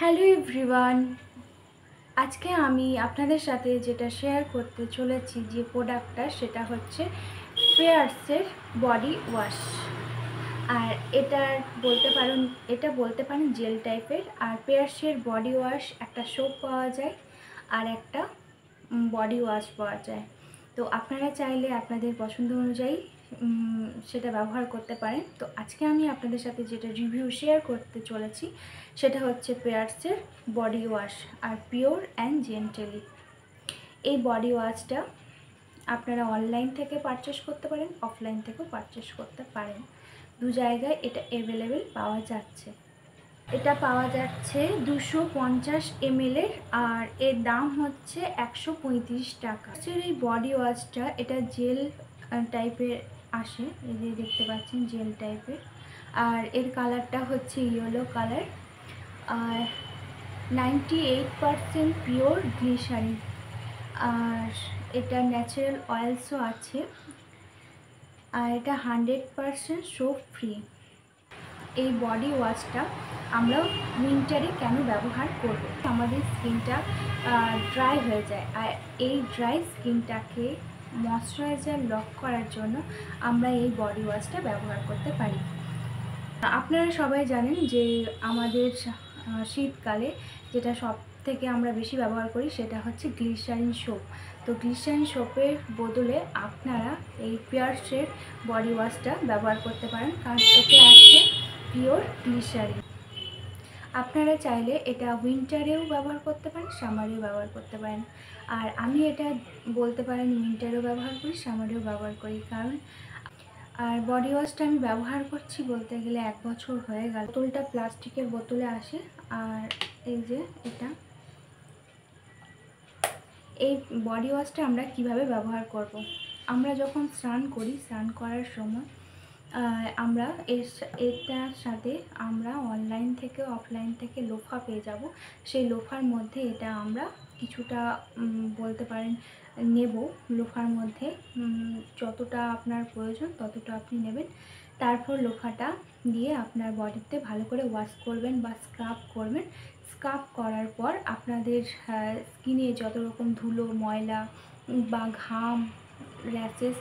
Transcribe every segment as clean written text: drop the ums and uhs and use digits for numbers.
Hello everyone, আজকে আমি আপনাদের সাথে যেটা শেয়ার করতে চলেছি যে প্রোডাক্টটা সেটা হচ্ছে পেয়ার্সের বডি ওয়াশ। আর এটা বলতে পারেন জেল টাইপের। আর পেয়ার্সের বডি ওয়াশ একটা সোপ পাওয়া যায় আর একটা বডি ওয়াশ পাওয়া যায়। তো আপনারা চাইলে আপনাদের পছন্দ অনুযায়ী সেটা ব্যবহার করতে পারেন। তো আজকে আমি আপনাদের সাথে যেটা রিভিউ শেয়ার করতে চলেছি সেটা হচ্ছে পেয়ার্সের বডি ওয়াশ আর পিওর অ্যান্ড জেন্টেলি। এই বডি ওয়াশটা আপনারা অনলাইন থেকে পারচেস করতে পারেন, অফলাইন থেকেও পারচেস করতে পারেন। দু জায়গায় এটা অ্যাভেলেবেল পাওয়া যাচ্ছে। এটা পাওয়া যাচ্ছে 250 ml আর এর দাম হচ্ছে 135 টাকা। এই বডি ওয়াশটা এটা জেল টাইপের আসে, এই যে দেখতে পাচ্ছেন জেল টাইপের। আর এর কালারটা হচ্ছে ইয়েলো কালার। আর 98% পিওর গ্লিসারিন। আর এটা ন্যাচারাল অয়েলসও আছে। আর এটা 100% সোপ ফ্রি। এই বডি ওয়াশটা আমরা উইন্টারে কেন ব্যবহার করব? আমাদের স্কিনটা ড্রাই হয়ে যায়, আর এই ড্রাই স্কিনটাকে ময়শ্চারাইজার লক করার জন্য আমরা এই বডি ওয়াশটা ব্যবহার করতে পারি। আপনারা সবাই জানেন যে আমাদের শীতকালে যেটা সব থেকে আমরা বেশি ব্যবহার করি সেটা হচ্ছে গ্লিসারিন সোপ। তো গ্লিসারিন সোপের বদলে আপনারা এই পেয়ার্সের বডি ওয়াশটা ব্যবহার করতে পারেন, কারণ এতে আছে পিওর গ্লিসারিন। আপনারা চাইলে এটা উইন্টারেও ব্যবহার করতে পারেন, সামারেও ব্যবহার করতে পারেন। আর আমি এটা বলতে পারেন উইন্টারেও ব্যবহার করি, সামারেও ব্যবহার করি। কারণ আর বডি ওয়াশটা আমি ব্যবহার করছি বলতে গেলে 1 বছর হয়ে গেল। বোতলটা প্লাস্টিকের বোতলে আসে। আর এই যে এটা, এই বডি ওয়াশটা আমরা কিভাবে ব্যবহার করব? আমরা যখন স্নান করি, স্নান করার সময় আমরা এটার সাথে আমরা অনলাইন থেকে অফলাইন থেকে লোফা পেয়ে যাব। সেই লোফার মধ্যে এটা আমরা কিছুটা বলতে পারেন নেব। লোফার মধ্যে যতটা আপনার প্রয়োজন ততটা আপনি নেবেন। তারপর লোফাটা দিয়ে আপনার বডিতে ভালো করে ওয়াশ করবেন বা স্ক্রাব করবেন। স্ক্রাব করার পর আপনাদের স্কিনে যত রকম ধুলো, ময়লা বা ঘাম, র্যাশেস,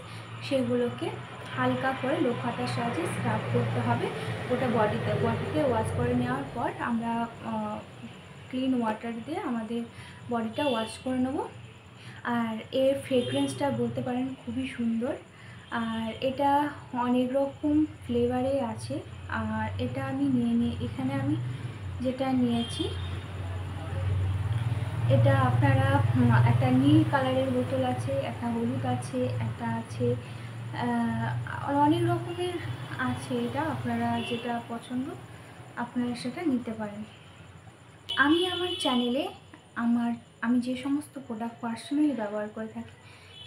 সেগুলোকে হালকা করে লোফাটার সাহায্যে স্ক্রাব করতে হবে। ওটা বডিতে ওয়াশ করে নেওয়ার পর আমরা ক্লিন ওয়াটার দিয়ে আমাদের বডিটা ওয়াশ করে নেব। আর এর ফ্রেগরেন্সটা বলতে পারেন খুবই সুন্দর। আর এটা অনেক রকম ফ্লেভারে আছে। আর এটা আমি এখানে আমি যেটা নিয়েছি, এটা আপনারা একটা নীল কালারের বোতল আছে, একটা হলুদ আছে, একটা আছে, অনেক রকমের আছে। এটা আপনারা যেটা পছন্দ আপনারা সেটা নিতে পারেন। আমি আমার চ্যানেলে আমি যে সমস্ত প্রোডাক্ট পার্সোনালি ব্যবহার করে থাকি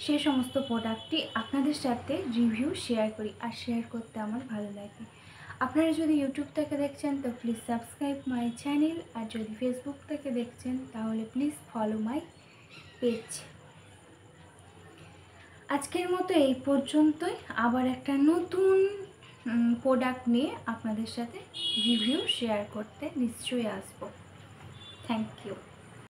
সেই সমস্ত প্রোডাক্টটি আপনাদের সাথে রিভিউ শেয়ার করি, আর শেয়ার করতে আমার ভালো লাগে। আপনারা যদি ইউটিউব থেকে দেখছেন তো প্লিজ সাবস্ক্রাইব মাই চ্যানেল, আর যদি ফেসবুক থেকে দেখছেন তাহলে প্লিজ ফলো মাই পেজ। আজকের মতো এই পর্যন্তই। আবার একটা নতুন প্রোডাক্ট নিয়ে আপনাদের সাথে রিভিউ শেয়ার করতে নিশ্চয়ই আসবো। Thank you.